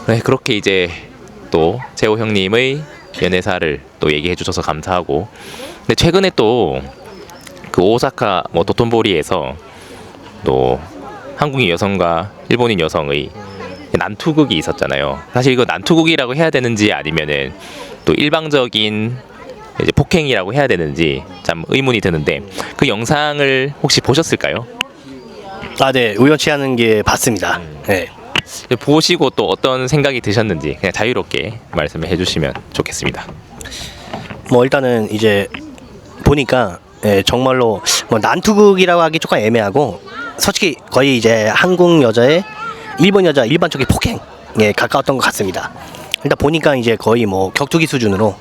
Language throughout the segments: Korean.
네, 그렇게 이제 또 재호 형님의 연애사를 또 얘기해 주셔서 감사하고, 근데 최근에 또 그 오사카 뭐 도톤보리에서 또 한국인 여성과 일본인 여성의 난투극이 있었잖아요. 사실 이거 난투극이라고 해야 되는지 아니면은 또 일방적인 이제 폭행이라고 해야 되는지 참 의문이 드는데, 그 영상을 혹시 보셨을까요? 아, 네. 우연치 않은 게 봤습니다. 네. 보시고 또 어떤 생각이 드셨는지 그냥 자유롭게 말씀해 주시면 좋겠습니다. 뭐 일단은 이제 보니까 정말로 뭐 난투극이라고 하기 조금 애매하고, 솔직히 거의 이제 한국 여자의 일본 여자 일반적인 폭행에 가까웠던 것 같습니다. 일단 보니까 이제 거의 뭐 격투기 수준으로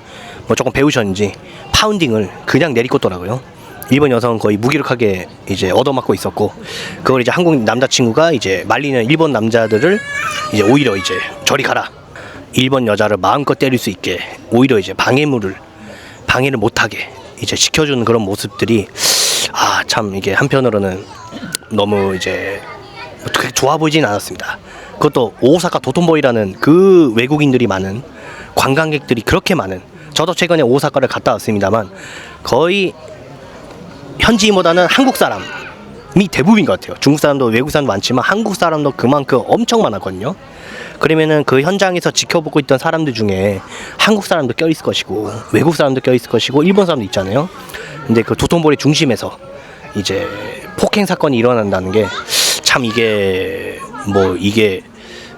뭐 조금 배우셨는지 파운딩을 그냥 내리꽂더라고요. 일본 여성은 거의 무기력하게 이제 얻어맞고 있었고, 그걸 이제 한국 남자친구가 이제 말리는 일본 남자들을 이제 오히려 이제 저리 가라, 일본 여자를 마음껏 때릴 수 있게 오히려 이제 방해를 못하게 이제 지켜주는 그런 모습들이, 아, 참 이게 한편으로는 너무 이제 그렇게 좋아 보이진 않았습니다. 그것도 오사카 도톤보이라는 그 외국인들이 많은, 관광객들이 그렇게 많은, 저도 최근에 오사카를 갔다 왔습니다만 거의 현지인보다는 한국 사람이 대부분인 것 같아요. 중국 사람도 외국 사람도 많지만 한국 사람도 그만큼 엄청 많았거든요. 그러면은 그 현장에서 지켜보고 있던 사람들 중에 한국 사람도 껴있을 것이고 외국 사람도 껴있을 것이고 일본 사람도 있잖아요. 근데 그 도톤보리 중심에서 이제 폭행 사건이 일어난다는 게 참 이게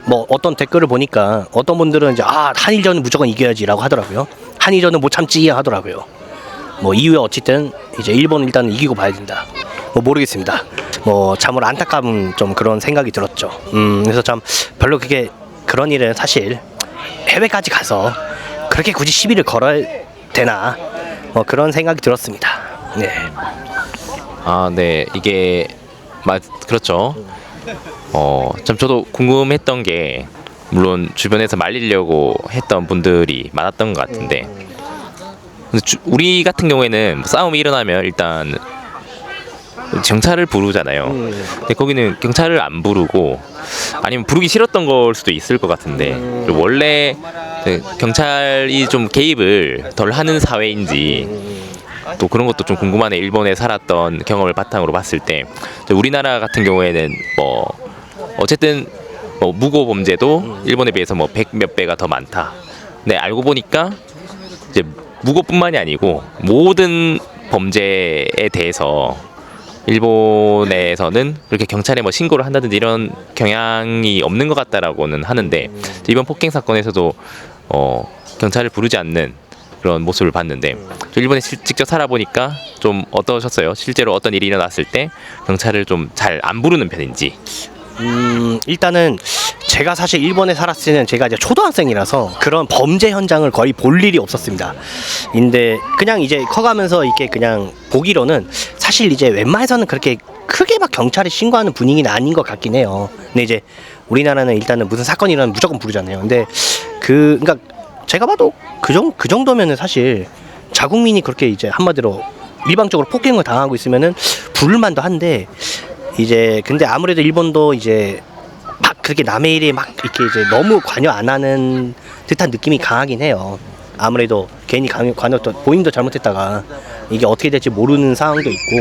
뭐 어떤 댓글을 보니까 어떤 분들은 이제 한일전은 무조건 이겨야지라고 하더라고요. 한일전은 못 참지 하더라고요. 뭐 이후에 어쨌든 이제 일본은 일단 이기고 봐야 된다. 뭐 모르겠습니다. 뭐 참으로 안타까운 좀 그런 생각이 들었죠. 그래서 참 별로 그런 일은 사실 해외까지 가서 그렇게 굳이 시비를 걸어야 되나, 뭐 그런 생각이 들었습니다. 네. 아, 네, 이게 그렇죠. 참 저도 궁금했던 게, 물론 주변에서 말리려고 했던 분들이 많았던 것 같은데, 근데 우리 같은 경우에는 싸움이 일어나면 일단 경찰을 부르잖아요. 근데 거기는 경찰을 안 부르고, 아니면 부르기 싫었던 걸 수도 있을 것 같은데, 원래 경찰이 좀 개입을 덜 하는 사회인지 또 그런 것도 좀 궁금하네. 일본에 살았던 경험을 바탕으로 봤을 때 우리나라 같은 경우에는 뭐 어쨌든 뭐 무고 범죄도 일본에 비해서 뭐 100몇 배가 더 많다. 근데 알고 보니까 이제 무고뿐만이 아니고 모든 범죄에 대해서 일본에서는 그렇게 경찰에 뭐 신고를 한다든지 이런 경향이 없는 것 같다라고는 하는데, 이번 폭행 사건에서도 경찰을 부르지 않는 그런 모습을 봤는데, 일본에 직접 살아보니까 좀 어떠셨어요? 실제로 어떤 일이 일어났을 때 경찰을 좀 잘 안 부르는 편인지. 일단은 제가 사실 일본에 살았을 때는 제가 이제 초등학생이라서 그런 범죄 현장을 거의 볼 일이 없었습니다. 근데 그냥 이제 커가면서 이렇게 그냥 보기로는 사실 이제 웬만해서는 그렇게 크게 막 경찰에 신고하는 분위기는 아닌 것 같긴 해요. 근데 이제 우리나라는 일단은 무슨 사건이 일어나면 무조건 부르잖아요. 근데 그러니까 제가 봐도 그 정도면은 사실 자국민이 그렇게 이제 한마디로 일방적으로 폭행을 당하고 있으면은 부를만도 한데, 이제 근데 아무래도 일본도 이제 막 그렇게 남의 일에 막 이렇게 이제 너무 관여 안 하는 듯한 느낌이 강하긴 해요. 아무래도 괜히 관여도 본인도 잘못했다가 이게 어떻게 될지 모르는 상황도 있고,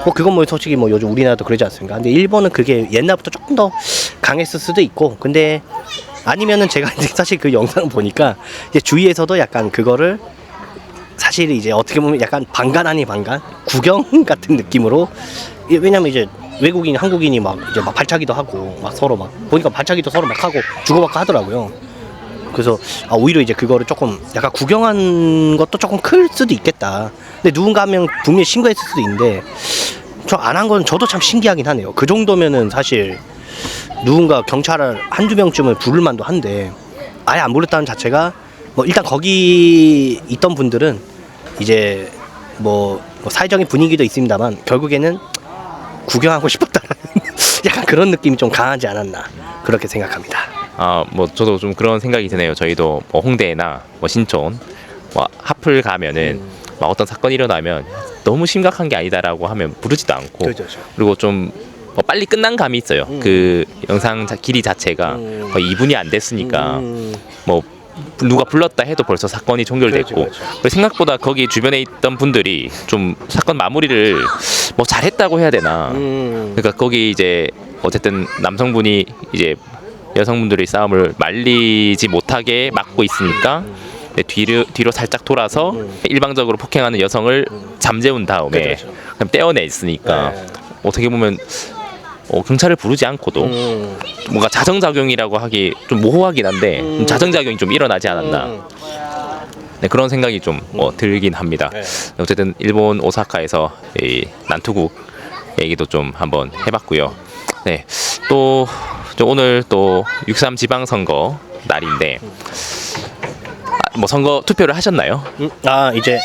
뭐 그건 뭐 솔직히 뭐 요즘 우리나라도 그러지 않습니까? 근데 일본은 그게 옛날부터 조금 더 강했을 수도 있고, 근데 아니면은 제가 이제 사실 그 영상을 보니까 이제 주위에서도 약간 그거를 사실 이제 어떻게 보면 약간 반간 아닌 반간 구경 같은 느낌으로, 왜냐면 이제 외국인 한국인이 막 이제 막 발차기도 하고 막 서로 막 보니까 발차기도 서로 막 하고 주고받고 하더라고요. 그래서 오히려 이제 그거를 조금 약간 구경한 것도 조금 클 수도 있겠다. 근데 누군가 하면 분명히 신고했을 수도 있는데, 저 안 한 건 저도 참 신기하긴 하네요. 그 정도면은 사실 누군가 경찰을 한두 명쯤을 부를 만도 한데 아예 안 부르다는 자체가, 뭐 일단 거기 있던 분들은 이제 뭐 사회적인 분위기도 있습니다만 결국에는 구경하고 싶었다는 약간 그런 느낌이 좀 강하지 않았나, 그렇게 생각합니다. 뭐 저도 좀 그런 생각이 드네요. 저희도 뭐 홍대나 뭐 신촌, 뭐 하플 가면은 막 어떤 사건이 일어나면 너무 심각한 게 아니다라고 하면 부르지도 않고, 그렇죠. 그리고 좀 빨리 끝난 감이 있어요. 그 영상 길이 자체가 거의 2분이 안 됐으니까 뭐 누가 불렀다 해도 벌써 사건이 종결됐고 그렇죠. 그리고 생각보다 거기 주변에 있던 분들이 좀 사건 마무리를 뭐 잘했다고 해야 되나. 그러니까 거기 이제 어쨌든 남성분이 이제 여성분들의 싸움을 말리지 못하게 막고 있으니까 네, 뒤로 살짝 돌아서 일방적으로 폭행하는 여성을 잠재운 다음에 그렇죠. 그냥 떼어냈으니까 네. 어떻게 보면 경찰을 부르지 않고도 뭔가 자정작용이라고 하기 좀 모호하긴 한데 좀 자정작용이 좀 일어나지 않았나. 네, 그런 생각이 좀 들긴 합니다. 네. 어쨌든 일본 오사카에서 이 난투국 얘기도 좀 한번 해봤고요. 네, 또 오늘 또 6.3 지방선거 날인데 뭐 선거 투표를 하셨나요? 이제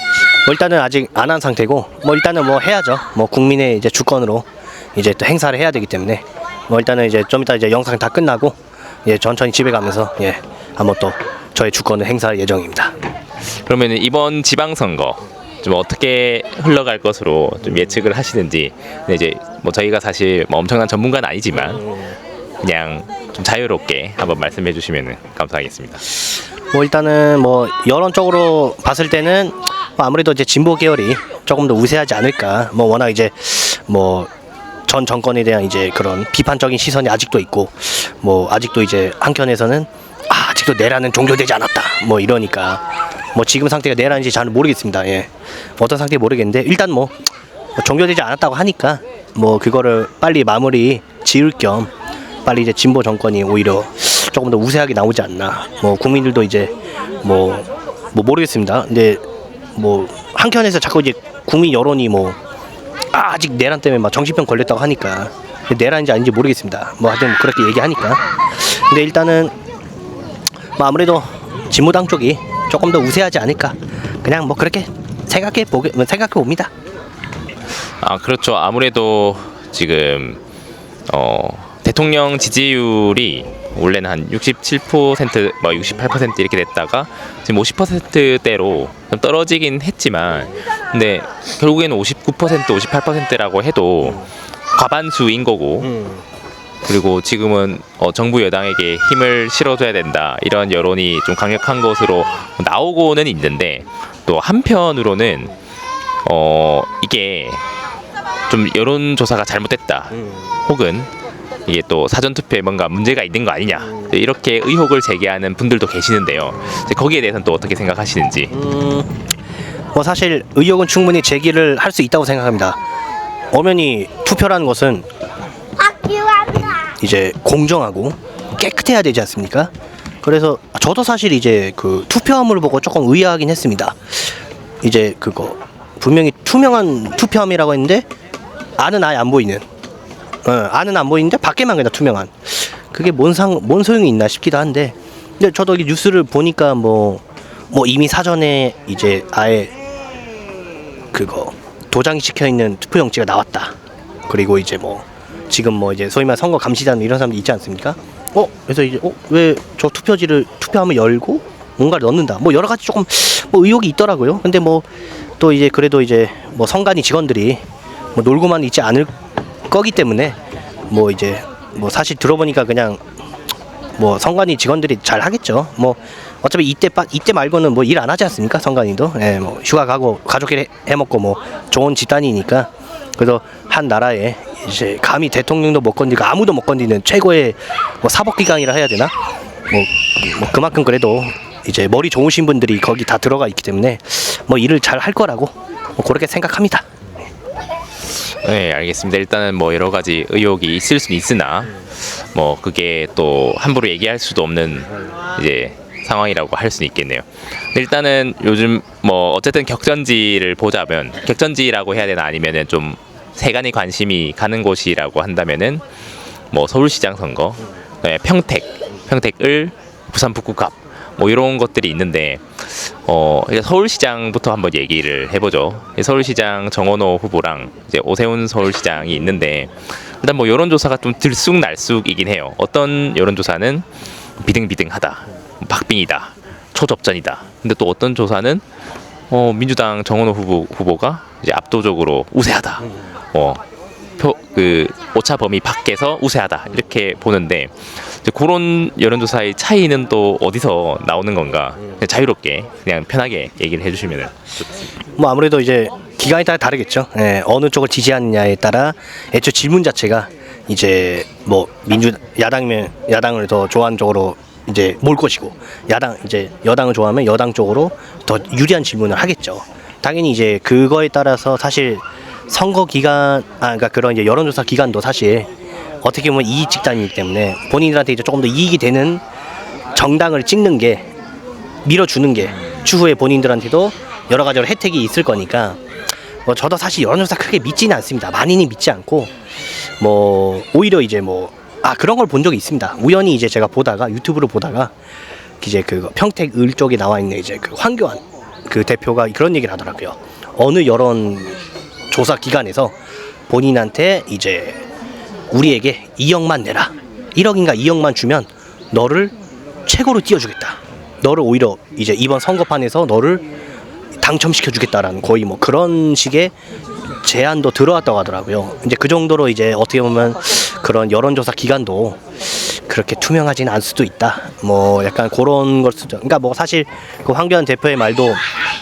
뭐 일단은 아직 안 한 상태고 뭐 일단은 뭐 해야죠. 뭐 국민의 이제 주권으로 이제 또 행사를 해야 되기 때문에 뭐 일단은 이제 좀 이따 이제 영상 다 끝나고 예 천천히 집에 가면서 예 한번 또 저의 주권을 행사할 예정입니다. 그러면 이번 지방선거 좀 어떻게 흘러갈 것으로 좀 예측을 하시는지. 근데 이제 뭐 저희가 사실 뭐 엄청난 전문가는 아니지만 그냥 좀 자유롭게 한번 말씀해 주시면 감사하겠습니다. 뭐 일단은 뭐 여론적으로 봤을 때는 뭐 아무래도 이제 진보 계열이 조금 더 우세하지 않을까. 뭐 워낙 이제 뭐 전 정권에 대한 이제 그런 비판적인 시선이 아직도 있고 뭐 아직도 이제 한켠에서는 아직도 내란은 종결되지 않았다 뭐 이러니까 뭐 지금 상태가 내란인지 잘 모르겠습니다. 예 어떤 상태 모르겠는데 일단 뭐 종결되지 않았다고 하니까 뭐 그거를 빨리 마무리 지을 겸 빨리 이제 진보 정권이 오히려 조금 더 우세하게 나오지 않나. 뭐 국민들도 이제 뭐 모르겠습니다. 근데 뭐 한켠에서 자꾸 이제 국민 여론이 뭐 아직 내란 때문에 막 정신병 걸렸다고 하니까 내란인지 아닌지 모르겠습니다. 뭐 하여튼 그렇게 얘기하니까. 근데 일단은 뭐 아무래도 진보당 쪽이 조금 더 우세하지 않을까. 그냥 뭐 그렇게 생각해 봅니다. 그렇죠. 아무래도 지금 대통령 지지율이 원래는 한 67%, 뭐 68% 이렇게 됐다가 지금 50%대로 좀 떨어지긴 했지만, 근데 결국에는 59%, 58%라고 해도 과반수인 거고, 그리고 지금은 정부 여당에게 힘을 실어줘야 된다 이런 여론이 좀 강력한 것으로 나오고는 있는데, 또 한편으로는 이게 좀 여론조사가 잘못됐다 혹은 이게 또 사전투표에 뭔가 문제가 있는 거 아니냐 이렇게 의혹을 제기하는 분들도 계시는데요. 이제 거기에 대해서는 또 어떻게 생각하시는지. 뭐 사실 의혹은 충분히 제기를 할 수 있다고 생각합니다. 엄연히 투표라는 것은 이제 공정하고 깨끗해야 되지 않습니까? 그래서 저도 사실 이제 그 투표함을 보고 조금 의아하긴 했습니다. 이제 그거 분명히 투명한 투표함이라고 했는데 안은 아예 안 보이는, 안은 안 보이는데 밖에만 그냥 투명한, 그게 뭔 소용이 있나 싶기도 한데, 근데 저도 이 뉴스를 보니까 뭐 이미 사전에 이제 아예 그거 도장이 찍혀 있는 투표용지가 나왔다. 그리고 이제 뭐 지금 뭐 이제 소위 말 선거 감시단 이런 사람들 있지 않습니까? 그래서 이제 왜 저 투표함을 열고 뭔가를 넣는다. 뭐 여러 가지 조금 뭐 의혹이 있더라고요. 근데 뭐 또 이제 그래도 이제 뭐 선관위 직원들이 뭐 놀고만 있지 않을 거기 때문에 뭐 이제 뭐 사실 들어보니까 그냥 뭐 선관위 직원들이 잘 하겠죠. 뭐 어차피 이때 말고는 뭐 일 안 하지 않습니까? 선관위도 뭐 휴가 가고 가족끼리 해먹고 뭐 좋은 집단이니까. 그래서 한 나라에 이제 감히 대통령도 못 건드리고 아무도 못 건드리는 최고의 뭐 사법기관이라 해야 되나? 뭐 그만큼 그래도 이제 머리 좋으신 분들이 거기 다 들어가 있기 때문에 뭐 일을 잘 할 거라고 뭐 그렇게 생각합니다. 네, 알겠습니다. 일단은 뭐 여러 가지 의혹이 있을 수는 있으나 뭐 그게 또 함부로 얘기할 수도 없는 이제 상황이라고 할 수는 있겠네요. 일단은 요즘 뭐 어쨌든 격전지를 보자면, 격전지라고 해야 되나 아니면은 좀 세간의 관심이 가는 곳이라고 한다면은 뭐 서울시장 선거, 평택을 부산 북구갑 뭐 이런 것들이 있는데, 이제 서울시장부터 한번 얘기를 해보죠. 서울시장 정원호 후보랑 이제 오세훈 서울시장이 있는데, 일단 뭐 여론조사가 좀 들쑥날쑥이긴 해요. 어떤 여론조사는 비등비등하다, 박빙이다, 초접전이다. 근데 또 어떤 조사는 민주당 정원호 후보가 이제 압도적으로 우세하다. 그 오차 범위 밖에서 우세하다 이렇게 보는데 이제 그런 여론조사의 차이는 또 어디서 나오는 건가? 그냥 자유롭게 그냥 편하게 얘기를 해주시면은 좋습니다. 뭐 아무래도 이제 기간에 따라 다르겠죠. 예, 어느 쪽을 지지하느냐에 따라 애초 질문 자체가 이제 뭐 야당이면 야당을 더 좋아하는 쪽으로 이제 몰 것이고 야당 이제 여당을 좋아하면 여당 쪽으로 더 유리한 질문을 하겠죠. 당연히 이제 그거에 따라서 사실 선거 기간 그러니까 그런 이제 여론조사 기간도 사실 어떻게 보면 이익 집단이기 때문에 본인들한테 이제 조금 더 이익이 되는 정당을 찍는 게 밀어주는 게 추후에 본인들한테도 여러 가지로 혜택이 있을 거니까 뭐 저도 사실 여론조사 크게 믿지는 않습니다. 많이는 믿지 않고 뭐 오히려 이제 뭐 그런 걸 본 적이 있습니다. 우연히 이제 제가 보다가 유튜브로 보다가 이제 그 평택 을 쪽에 나와 있는 이제 그 황교안 그 대표가 그런 얘기를 하더라고요. 어느 여론 조사 기관에서 본인한테 이제 우리에게 2억만 내라. 1억인가 2억만 주면 너를 최고로 띄워주겠다. 너를 오히려 이제 이번 선거판에서 너를 당첨시켜 주겠다라는 거의 뭐 그런 식의 제안도 들어왔다고 하더라고요. 이제 그 정도로 이제 어떻게 보면 그런 여론조사 기관도 그렇게 투명하지는 않을 수도 있다. 뭐 약간 그런 걸 수도. 그러니까 뭐 사실 그 황교안 대표의 말도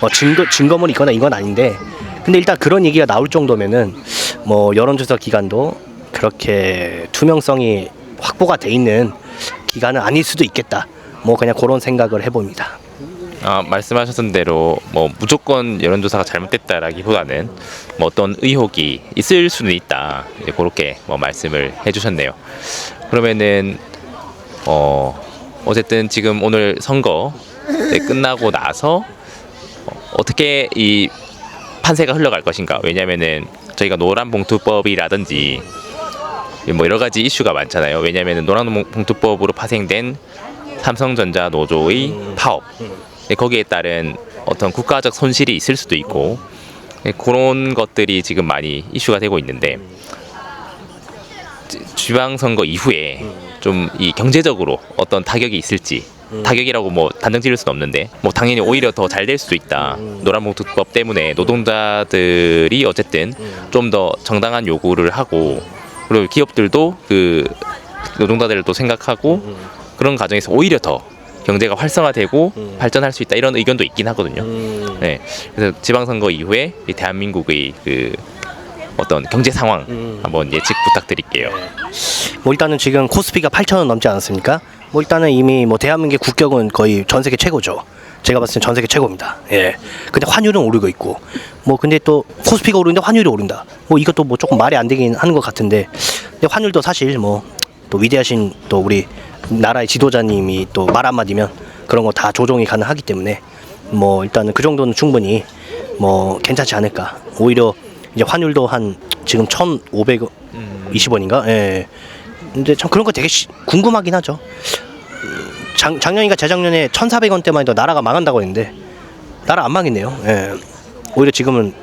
뭐 증거물이 있거나 이건 아닌데, 근데 일단 그런 얘기가 나올 정도면은 뭐 여론조사 기관도 그렇게 투명성이 확보가 돼 있는 기관은 아닐 수도 있겠다. 뭐 그냥 그런 생각을 해봅니다. 말씀하셨던 대로 뭐 무조건 여론조사가 잘못됐다라기보다는 뭐 어떤 의혹이 있을 수는 있다. 이제 그렇게 뭐 말씀을 해주셨네요. 그러면은 어쨌든 지금 오늘 선거 끝나고 나서 어떻게 이 판세가 흘러갈 것인가? 왜냐면은 저희가 노란봉투법이라든지 뭐 여러 가지 이슈가 많잖아요. 왜냐면은 노란봉투법으로 파생된 삼성전자 노조의 파업, 거기에 따른 어떤 국가적 손실이 있을 수도 있고 그런 것들이 지금 많이 이슈가 되고 있는데 지방선거 이후에 좀 이 경제적으로 어떤 타격이 있을지, 타격이라고 뭐 단정 지을 수는 없는데 뭐 당연히 오히려 더 잘 될 수도 있다. 노란봉투법 때문에 노동자들이 어쨌든 좀 더 정당한 요구를 하고, 그리고 기업들도 그 노동자들을 또 생각하고 그런 과정에서 오히려 더 경제가 활성화되고 발전할 수 있다, 이런 의견도 있긴 하거든요. 네, 그래서 지방선거 이후에 이 대한민국의 그 어떤 경제 상황 한번 예측 부탁드릴게요. 뭐 일단은 지금 코스피가 8,000원 넘지 않았습니까? 뭐 일단은 이미 뭐 대한민국의 국격은 거의 전 세계 최고죠. 제가 봤을 땐 전 세계 최고입니다. 예. 근데 환율은 오르고 있고, 뭐 근데 또 코스피가 오르는데 환율이 오른다. 뭐 이것도 뭐 조금 말이 안 되긴 하는 것 같은데, 근데 환율도 사실 뭐 또 위대하신 또 우리 나라의 지도자님이 또 말 한마디면 그런 거 다 조정이 가능하기 때문에 뭐 일단은 그 정도는 충분히 뭐 괜찮지 않을까. 오히려 이제 환율도 한 지금 1,520원인가? 예. 근데 참 그런 거 되게 궁금하긴 하죠. 작년인가 재작년에 1,400원대만 해도 나라가 망한다고 했는데 나라 안 망했네요. 예. 오히려 지금은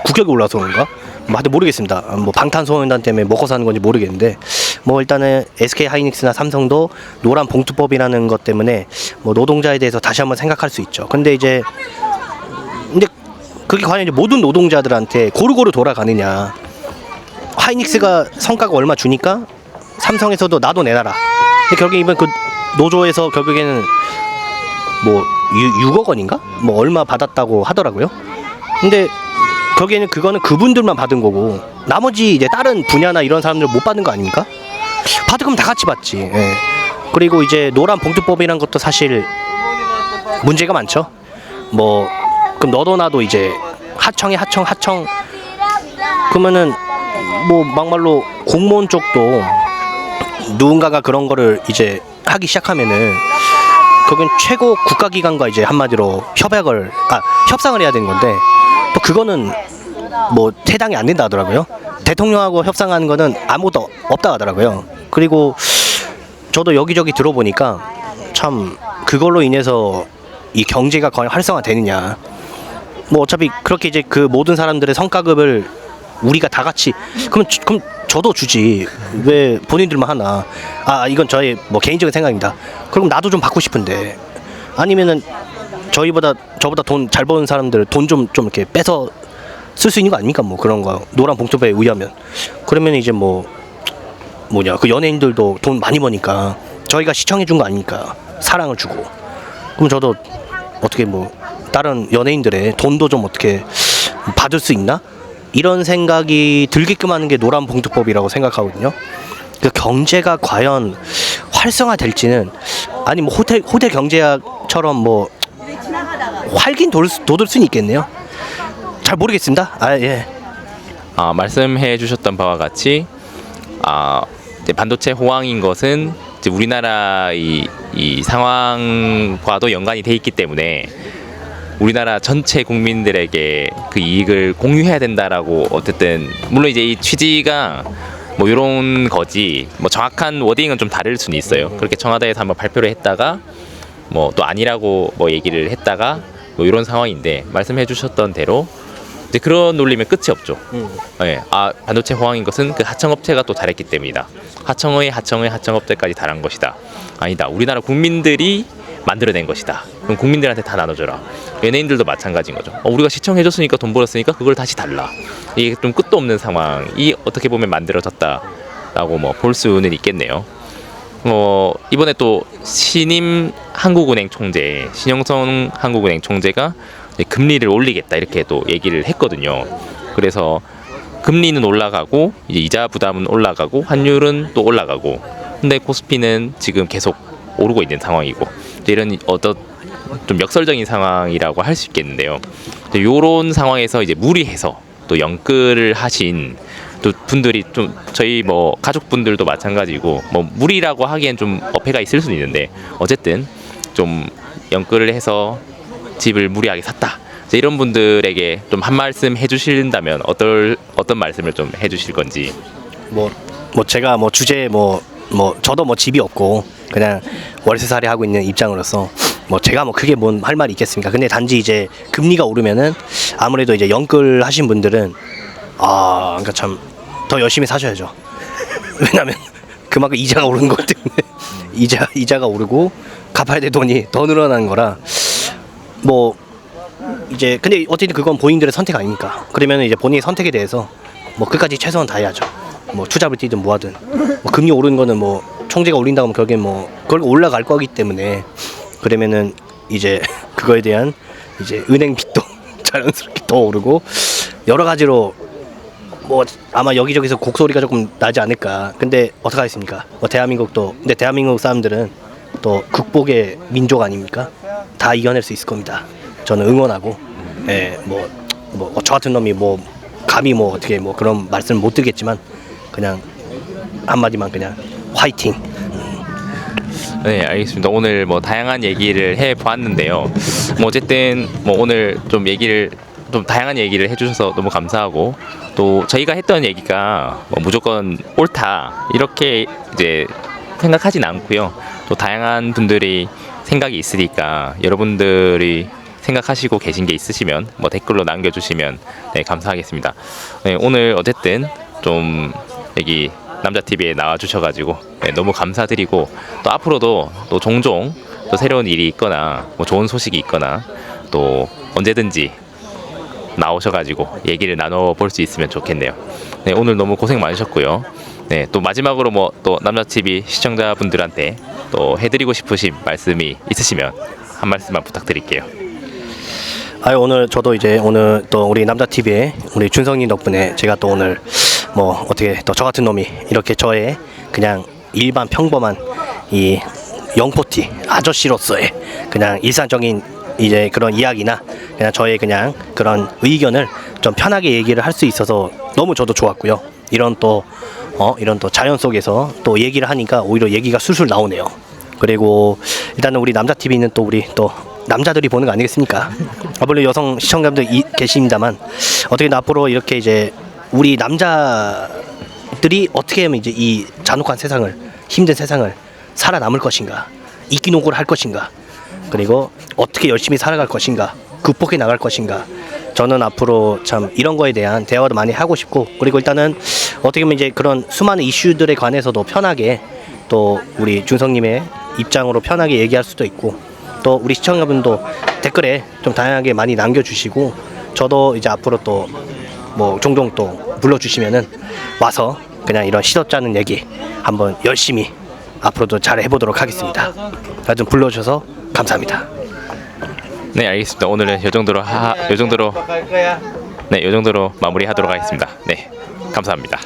국격이 올라서 그런가? 뭐 하여튼 모르겠습니다. 뭐 방탄소년단 때문에 먹고 사는 건지 모르겠는데, 뭐 일단은 SK 하이닉스나 삼성도 노란 봉투법이라는 것 때문에 뭐 노동자에 대해서 다시 한번 생각할 수 있죠. 근데 그게 과연 이제 모든 노동자들한테 고루고루 돌아가느냐. 하이닉스가 성과가 얼마 주니까 삼성에서도 나도 내놔라. 근데 결국에 이번 그 노조에서 결국에는 뭐 6억 원인가? 뭐 얼마 받았다고 하더라고요. 근데 결국에는 그거는 그분들만 받은 거고 나머지 이제 다른 분야나 이런 사람들 못 받는 거 아닙니까? 받으면 다 같이 받지. 예. 그리고 이제 노란 봉투법이란 것도 사실 문제가 많죠. 뭐 그럼 너도 나도 이제 하청 그러면은 뭐 막말로 공무원 쪽도 누군가가 그런 거를 이제 하기 시작하면은 그건 최고 국가기관과 이제 한마디로 협상을 해야 되는 건데, 또 그거는 뭐 해당이 안 된다 하더라고요. 대통령하고 협상하는 거는 아무것도 없다 하더라고요. 그리고 저도 여기저기 들어보니까 참 그걸로 인해서 이 경제가 거의 활성화되느냐. 뭐 어차피 그렇게 이제 그 모든 사람들의 성과급을 우리가 다 같이 그럼 저도 주지 왜 본인들만 하나. 이건 저의 뭐 개인적인 생각입니다. 그럼 나도 좀 받고 싶은데, 아니면은 저보다 돈 잘 버는 사람들 돈 좀 이렇게 빼서 쓸 수 있는 거 아닙니까? 뭐 그런 거 노란 봉투에 의하면. 그러면 이제 뭐 뭐냐 그 연예인들도 돈 많이 버니까 저희가 시청해 준 거 아닙니까? 사랑을 주고. 그럼 저도 어떻게 뭐 다른 연예인들의 돈도 좀 어떻게 받을 수 있나? 이런 생각이 들게끔 하는 게 노란 봉투법이라고 생각하거든요. 그 경제가 과연 활성화될지는 아니 뭐 호텔 경제학처럼 뭐 활긴 돋을 수는 있겠네요. 잘 모르겠습니다. 아 예. 말씀해 주셨던 바와 같이 이제 반도체 호황인 것은 이제 우리나라의 이 상황과도 연관이 돼 있기 때문에 우리나라 전체 국민들에게 그 이익을 공유해야 된다라고 어쨌든 물론 이제 이 취지가 뭐 이런 거지 뭐 정확한 워딩은 좀 다를 수는 있어요. 그렇게 청와대에서 한번 발표를 했다가 뭐 또 아니라고 뭐 얘기를 했다가 뭐 이런 상황인데 말씀해 주셨던 대로 이제 그런 논리면 끝이 없죠. 네, 반도체 호황인 것은 그 하청업체가 또 잘했기 때문이다. 하청업체까지 잘한 것이다. 아니다. 우리나라 국민들이 만들어낸 것이다. 그럼 국민들한테 다 나눠줘라. 연예인들도 마찬가지인 거죠. 우리가 시청해줬으니까 돈 벌었으니까 그걸 다시 달라. 이게 좀 끝도 없는 상황이 어떻게 보면 만들어졌다라고 뭐 볼 수는 있겠네요. 이번에 또 신임 한국은행 총재 신영선 한국은행 총재가 금리를 올리겠다 이렇게 또 얘기를 했거든요. 그래서 금리는 올라가고 이제 이자 부담은 올라가고 환율은 또 올라가고 근데 코스피는 지금 계속 오르고 있는 상황이고 이런 어떤 좀 역설적인 상황이라고 할 수 있겠는데요. 이런 상황에서 이제 무리해서 또 연끌을 하신 또 분들이 좀 저희 뭐 가족분들도 마찬가지고 뭐 무리라고 하기엔 좀 어폐가 있을 수는 있는데 어쨌든 좀 연끌을 해서 집을 무리하게 샀다. 이런 분들에게 좀 한 말씀 해주신다면 어떤 말씀을 좀 해주실 건지. 뭐 제가 뭐 주제에 뭐 저도 뭐 집이 없고 그냥 월세살이 하고 있는 입장으로서 뭐 제가 뭐 크게 뭔 할 말이 있겠습니까? 근데 단지 이제 금리가 오르면은 아무래도 이제 연끌 하신 분들은 그러니까 참 더 열심히 사셔야죠. 왜냐면 그만큼 이자가 오르는 것 때문에 이자가 오르고 갚아야 될 돈이 더 늘어나는 거라 뭐 이제 근데 어쨌든 그건 본인들의 선택 아닙니까? 그러면 이제 본인의 선택에 대해서 뭐 끝까지 최선을 다해야죠. 뭐 투잡을 뛰든 뭐하든 뭐 금리 오르는 거는 뭐 총재가 올린다고 하면 결국엔 뭐 그걸 올라갈 거기 때문에 그러면은 이제 그거에 대한 이제 은행 빚도 자연스럽게 더 오르고 여러 가지로 뭐 아마 여기저기서 곡소리가 조금 나지 않을까. 근데 어떡하겠습니까? 뭐 근데 대한민국 사람들은 또 극복의 민족 아닙니까? 다 이겨낼 수 있을 겁니다. 저는 응원하고 저 같은 놈이 뭐 감히 뭐 어떻게 뭐 그런 말씀 못 드리겠지만 그냥 한마디만 그냥 화이팅. 네, 알겠습니다. 오늘 뭐 다양한 얘기를 해 보았는데요. 뭐 어쨌든 뭐 오늘 좀 다양한 얘기를 해주셔서 너무 감사하고 또 저희가 했던 얘기가 뭐 무조건 옳다 이렇게 이제 생각하진 않고요. 또 다양한 분들이 생각이 있으니까 여러분들이 생각하시고 계신 게 있으시면 뭐 댓글로 남겨주시면 감사하겠습니다. 네, 오늘 어쨌든 좀 여기 남자TV에 나와주셔가지고 너무 감사드리고 또 앞으로도 또 종종 또 새로운 일이 있거나 뭐 좋은 소식이 있거나 또 언제든지 나오셔가지고 얘기를 나눠볼 수 있으면 좋겠네요. 네, 오늘 너무 고생 많으셨고요. 네, 또 마지막으로 뭐 또 남자TV 시청자분들한테 또 해드리고 싶으신 말씀이 있으시면 한 말씀만 부탁드릴게요. 오늘 저도 이제 오늘 또 우리 남자TV에 우리 준성님 덕분에 제가 또 오늘 뭐 어떻게 또 저 같은 놈이 이렇게 저의 그냥 일반 평범한 이 영포티 아저씨로서의 그냥 일상적인 이제 그런 이야기나 그냥 저의 그냥 그런 의견을 좀 편하게 얘기를 할 수 있어서 너무 저도 좋았고요. 이런 또 자연 속에서 또 얘기를 하니까 오히려 얘기가 술술 나오네요. 그리고 일단은 우리 남자TV는 또 우리 또 남자들이 보는 거 아니겠습니까? 물론 여성 시청자분들 계십니다만 어떻게 앞으로 이렇게 이제 우리 남자들이 어떻게 하면 이제 이 잔혹한 세상을 힘든 세상을 살아남을 것인가, 이기노고를 할 것인가, 그리고 어떻게 열심히 살아갈 것인가, 극복해 나갈 것인가. 저는 앞으로 참 이런 거에 대한 대화도 많이 하고 싶고 그리고 일단은 어떻게 보면 이제 그런 수많은 이슈들에 관해서도 편하게 또 우리 준성님의 입장으로 편하게 얘기할 수도 있고 또 우리 시청자분도 댓글에 좀 다양하게 많이 남겨주시고 저도 이제 앞으로 또 뭐 종종 또 불러주시면은 와서 그냥 이런 시도 짜는 얘기 한번 열심히 앞으로도 잘 해보도록 하겠습니다. 하여튼 불러주셔서 감사합니다. 네, 알겠습니다. 오늘은 요 정도로 네, 요 정도로 마무리하도록 하겠습니다. 네, 감사합니다.